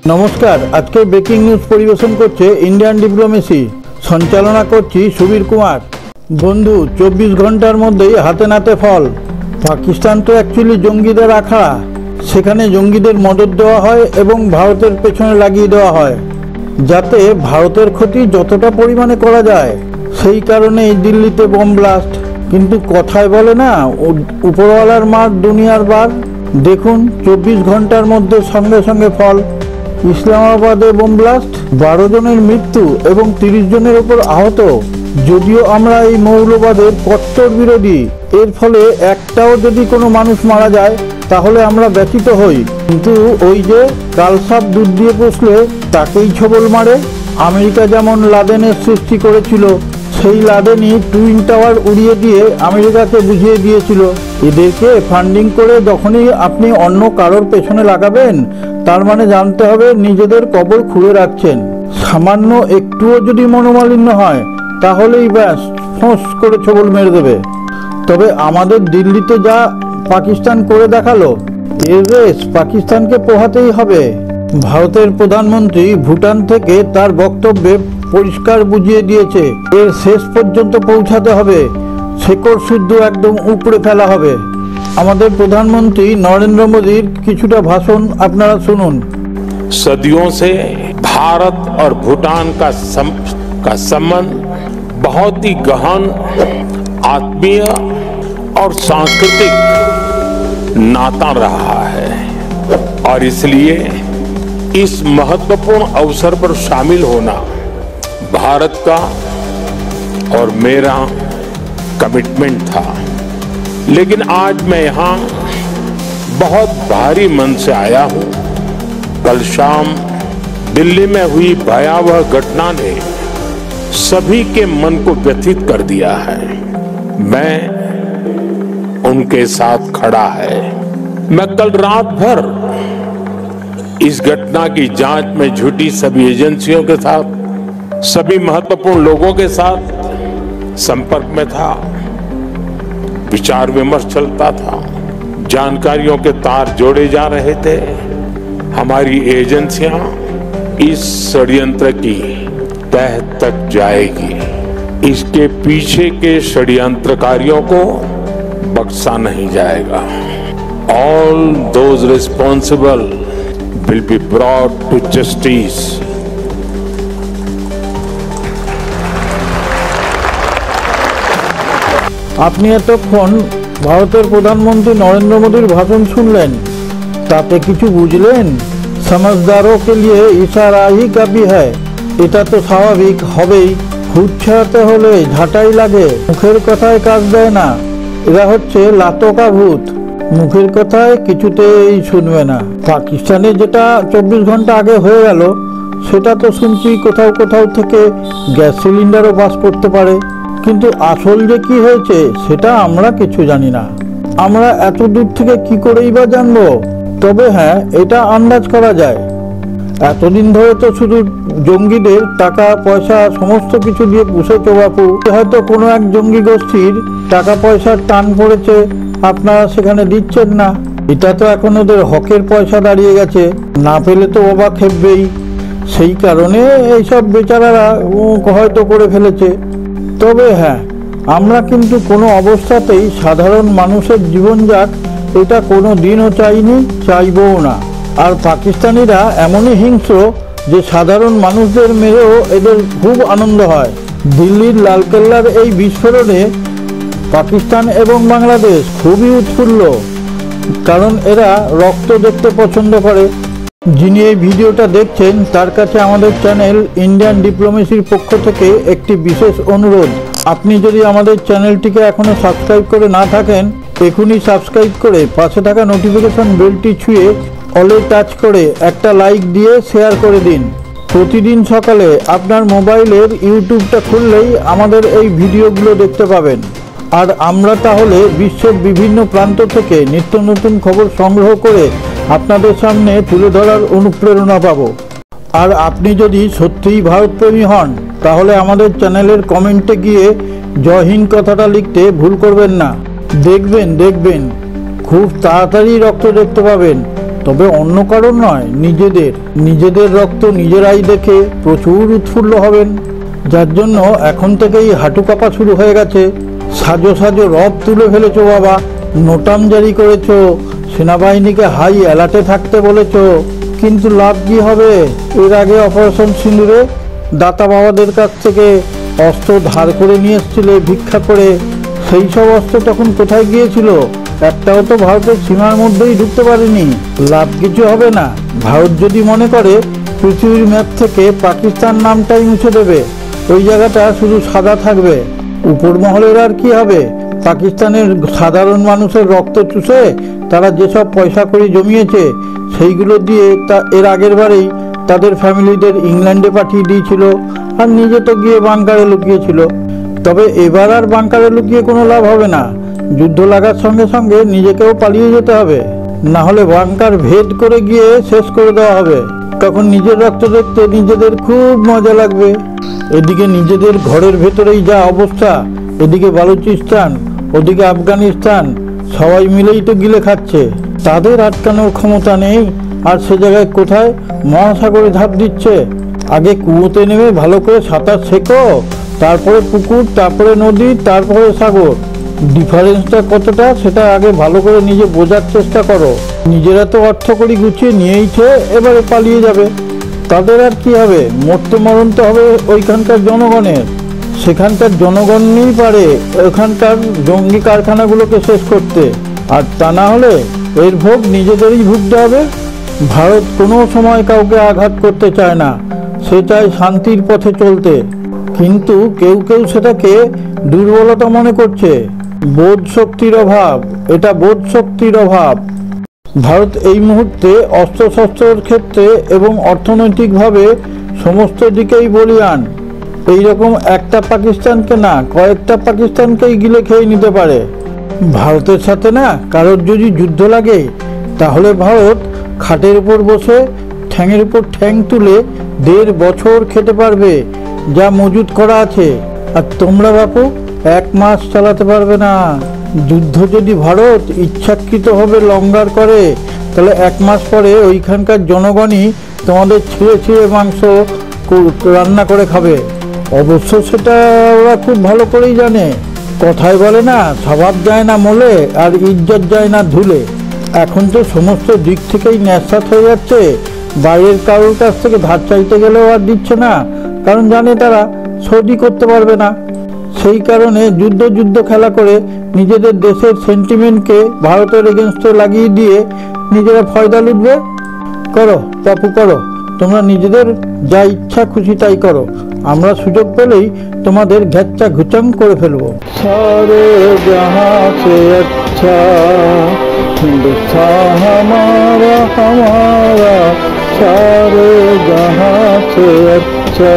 नमस्कार आज के ब्रेकिंग न्यूज परिवेशन करছে इंडियन डिप्लोमेसी संचालना करছি সুবীর কুমার। বন্ধু 24 ঘন্টার মধ্যেই হাতে নাতে ফল। পাকিস্তান তো অ্যাকচুয়ালি জঙ্গিদের আখড়া, সেখানে জঙ্গিদের মদত দেওয়া হয় এবং ভারতের পেছনে লাগিয়ে দেওয়া হয় যাতে ভারতের ক্ষতি যতটা পরিমাণে করা যায়। সেই কারণে দিল্লিতে বোম ব্লাস্ট। কিন্তু কথায় বলে না উপরওয়ালার মার দুনিয়ার বার। দেখুন 24 ঘন্টার মধ্যে সঙ্গে সঙ্গে ফল। ইসলামাবাদে বোম ব্লাস্ট, 12 জনের মৃত্যু এবং 30 জনের উপর আহত। যদিও আমরা এই মৌলবাদের কট্টর বিরোধী, এর ফলে একটাও যদি কোনো মানুষ মারা যায় তাহলে আমরা ব্যথিত হই। কিন্তু ওই যে কালসাপ দুধ দিয়ে পুষলে তাকেই ছবল মারে। আমেরিকা যেমন লাদেনের সৃষ্টি করেছিল, সেই লাদেনই টুইন টাওয়ার উড়িয়ে দিয়ে আমেরিকাকে বুঝিয়ে দিয়েছিল। এদেরকে ফান্ডিং করে যখনই আপনি অন্য কারোর পেছনে লাগাবেন, তার মানে জানতে হবে নিজেদের কবর খুঁড়ে রাখছেন। সামান্য একটুও যদি মনোমালিন্য হয় তাহলেই ব্যাস ফোঁস করে ছবল মেরে দেবে। তবে আমাদের দিল্লিতে যা পাকিস্তান করে দেখালো, এর রেস পাকিস্তানকে পোহাতেই হবে। ভারতের প্রধানমন্ত্রী ভুটান থেকে তার বক্তব্যে পরিষ্কার বুঝিয়ে দিয়েছে এর শেষ পর্যন্ত পৌঁছাতে হবে, শেকড় শুদ্ধ একদম উপড়ে ফেলা হবে। আমাদের প্রধানমন্ত্রী নরেন্দ্র মোদীর কিছুটা ভাষণ আপনারা শুনুন। सदियों से भारत और भूटान का संबंध बहुत ही गहन, आत्मीय और सांस्कृतिक नाता रहा है और इसलिए इस महत्वपूर्ण अवसर पर शामिल होना भारत का और मेरा कमिटमेंट था। लेकिन आज मैं यहाँ बहुत भारी मन से आया हूँ। कल शाम दिल्ली में हुई भयावह घटना ने सभी के मन को व्यथित कर दिया है। मैं उनके साथ खड़ा है। मैं कल रात भर इस घटना की जांच में जुटी सभी एजेंसियों के साथ, सभी महत्वपूर्ण लोगों के साथ संपर्क में था। विचार विमर्श चलता था, जानकारियों के तार जोड़े जा रहे थे। हमारी एजेंसियां इस षड्यंत्र की तह तक जाएगी। इसके पीछे के षड्यंत्रकारियों को बख्शा नहीं जाएगा। All those responsible will be brought to justice. আপনি এতক্ষণ ভারতের প্রধানমন্ত্রী নরেন্দ্র মোদীর ভাষণ শুনলেন, তাতে কিছু বুঝলেন? समझदारों के लिए इशारा ही काफी है। এটা তো স্বাভাবিক হবেই। ভূত ছাড়াতে হলে ঝাঁটাই লাগে, মুখের কথায় কাজ দেয় না। এরা হচ্ছে লাতকা ভূত, মুখের কথায় কিছুতেই শুনবে না। পাকিস্তানে যেটা 24 ঘন্টা আগে হয়ে গেল, সেটা তো শুনছি কোথাও কোথাও থেকে গ্যাস সিলিন্ডারও বাস করতে পারে। কিন্তু আসল যে কি হয়েছে সেটা আমরা কিছু জানি না। আমরা এত দূর থেকে কি করেই বা জানবো? তবে হ্যাঁ, এটা আন্দাজ করা যায়। এতদিন ধরে তো শুধু জঙ্গিদের টাকা পয়সা সমস্ত কিছু দিয়ে পুষেছে বাপু। হয়তো কোনো এক জঙ্গি গোষ্ঠীর টাকা পয়সার টান পড়েছে, আপনারা সেখানে দিচ্ছেন না। এটা তো এখন ওদের হকের পয়সা দাঁড়িয়ে গেছে, না পেলে তো অবাক খেপবেই। সেই কারণে এইসব বেচারারা হয়তো করে ফেলেছে। তবে হ্যাঁ, আমরা কিন্তু কোনো অবস্থাতেই সাধারণ মানুষের জীবন যাক এটা কোনো দিনও চাইনি, চাইবও না। আর পাকিস্তানিরা এমনই হিংস্র যে সাধারণ মানুষদের মেরেও এদের খুব আনন্দ হয়। দিল্লির লালকেল্লার এই বিস্ফোরণে পাকিস্তান এবং বাংলাদেশ খুবই উৎফুল্ল, কারণ এরা রক্ত দেখতে পছন্দ করে। যিনি এই ভিডিওটা দেখছেন তার কাছে আমাদের চ্যানেল ইন্ডিয়ান ডিপ্লোমেসির পক্ষ থেকে একটি বিশেষ অনুরোধ। আপনি যদি আমাদের চ্যানেলটিকে এখনো সাবস্ক্রাইব করে না থাকেন, এখনই সাবস্ক্রাইব করে পাশে থাকা নোটিফিকেশন বেলটি ছুঁয়ে অলে টাচ করে একটা লাইক দিয়ে শেয়ার করে দিন। প্রতিদিন সকালে আপনার মোবাইলের ইউটিউবটা খুললেই আমাদের এই ভিডিওগুলো দেখতে পাবেন। আর আমরা তাহলে বিশ্বের বিভিন্ন প্রান্ত থেকে নিত্য নতুন খবর সংগ্রহ করে আপনাদের সামনে তুলে ধরার অনুপ্রেরণা পাব। আর আপনি যদি সত্যিই ভারতপ্রেমী হন তাহলে আমাদের চ্যানেলের কমেন্টে গিয়ে জয় হিন্দ কথাটা লিখতে ভুল করবেন না। দেখবেন খুব তাড়াতাড়ি রক্ত দেখতে পাবেন। তবে অন্য কারণ নয়, নিজেদের রক্ত নিজেরাই দেখে প্রচুর উৎফুল্ল হবেন, যার জন্য এখন থেকেই হাঁটু কাঁপা শুরু হয়ে গেছে। সাজো সাজো রব তুলে ফেলেছো বাবা, নোটাম জারি করেছো, সেনাবাহিনীকে হাই অ্যালার্টে থাকতে বলেছো, কিন্তু লাভ কি হবে? এর আগে অপারেশন সিঁদুরে দাতা বাবাদের কাছ থেকে অস্ত্র ধার করে নিয়ে এসেছিলে ভিক্ষা করে, সেই সব অস্ত্র তখন কোথায় গিয়েছিল? একটাও তো ভারতের সীমার মধ্যেই ঢুকতে পারেনি। লাভ কিছু হবে না। ভারত যদি মনে করে পৃথিবীর ম্যাপ থেকে পাকিস্তান নামটাই মুছে দেবে, ওই জায়গাটা শুধু সাদা থাকবে, উপর মহলের আর কি হবে? পাকিস্তানের সাধারণ মানুষের রক্ত চুষে তারা যেসব পয়সা কড়ি জমিয়েছে সেইগুলো দিয়ে এর আগের বারেই তাদের ফ্যামিলিদের ইংল্যান্ডে পাঠিয়ে দিয়েছিল, আর নিজে তো গিয়ে বাংকারে লুকিয়েছিল। তবে এবার আর বাংকারে লুকিয়ে কোনো লাভ হবে না, যুদ্ধ লাগার সঙ্গে সঙ্গে নিজেকেও পালিয়ে যেতে হবে, না হলে বাংকার ভেদ করে গিয়ে শেষ করে দেওয়া হবে। তখন নিজের রক্ত দেখতে নিজেদের খুব মজা লাগবে। এদিকে নিজেদের ঘরের ভেতরেই যা অবস্থা, এদিকে বালুচিস্তান, ওদিকে আফগানিস্তান, সবাই মিলেই তো গিলে খাচ্ছে। তাদের আটকানোর ক্ষমতা নেই, আর সে জায়গায় কোথায় মহাসাগরে ঝাঁপ দিচ্ছে। আগে কুয়োতে নেমে ভালো করে সাঁতার শেখো, তারপরে পুকুর, তারপরে নদী, তারপরে সাগর। ডিফারেন্সটা কতটা সেটা আগে ভালো করে নিজে বোঝার চেষ্টা করো। নিজেরা তো অর্থকড়ি গুছিয়ে নিয়েইছে, এবারে পালিয়ে যাবে, তাদের আর কি হবে? মরতে মরণ তো হবে ওইখানকার জনগণের। সেখানকার জনগণই পারে ওখানকার জঙ্গি কারখানাগুলোকে শেষ করতে, আর তা না হলে এর ভোগ নিজেদেরই ভুগতে হবে। ভারত কোনো সময় কাউকে আঘাত করতে চায় না, সে চায় শান্তির পথে চলতে, কিন্তু কেউ কেউ সেটাকে দুর্বলতা মনে করছে। বোধ শক্তির অভাব, এটা বোধ শক্তির অভাব। ভারত এই মুহূর্তে অস্ত্রশস্ত্রের ক্ষেত্রে এবং অর্থনৈতিকভাবে সমস্ত দিকেই বলীয়ান। এইরকম একটা পাকিস্তানকে না, কয়েকটা পাকিস্তানকেই গিলে খেয়ে নিতে পারে। ভারতের সাথে না কারোর যদি যুদ্ধ লাগে, তাহলে ভারত খাটের উপর বসে ঠ্যাঙের উপর ঠ্যাং তুলে 1.5 বছর খেতে পারবে, যা মজুত করা আছে। আর তোমরা বাপু 1 মাস চালাতে পারবে না। যুদ্ধ যদি ভারত ইচ্ছাকৃতভাবে লঙ্গার করে, তাহলে 1 মাস পরে ওইখানকার জনগণই তোমাদের ছিঁড়ে ছিঁড়ে মাংস রান্না করে খাবে। অবশ্য সেটা ওরা খুব ভালো করেই জানে। কথায় বলে না, স্বভাব যায় না মোলে আর ইজ্জত যায় না ধুলে। এখন তো সমস্ত দিক থেকেই ন্যাসাত হয়ে যাচ্ছে। বাইরের কারোর কাছ থেকে ধার চাইতে গেলেও আর দিচ্ছে না, কারণ জানে তারা শোধই করতে পারবে না। সেই কারণে যুদ্ধ খেলা করে নিজেদের দেশের সেন্টিমেন্টকে ভারতের এগেনস্টে লাগিয়ে দিয়ে নিজেরা ফয়দা লুটবে। করো পাপু করো, তোমরা নিজেদের যা ইচ্ছা খুশি তাই করো, আমরা সুযোগ পেলেই তোমাদের ঘ্যাচ্চা ঘুচাং করে ফেলবো। সারে জাহাঁ সে আচ্ছা হিন্দুস্তান হামারা হামারা, সারে জাহাঁ সে আচ্ছা।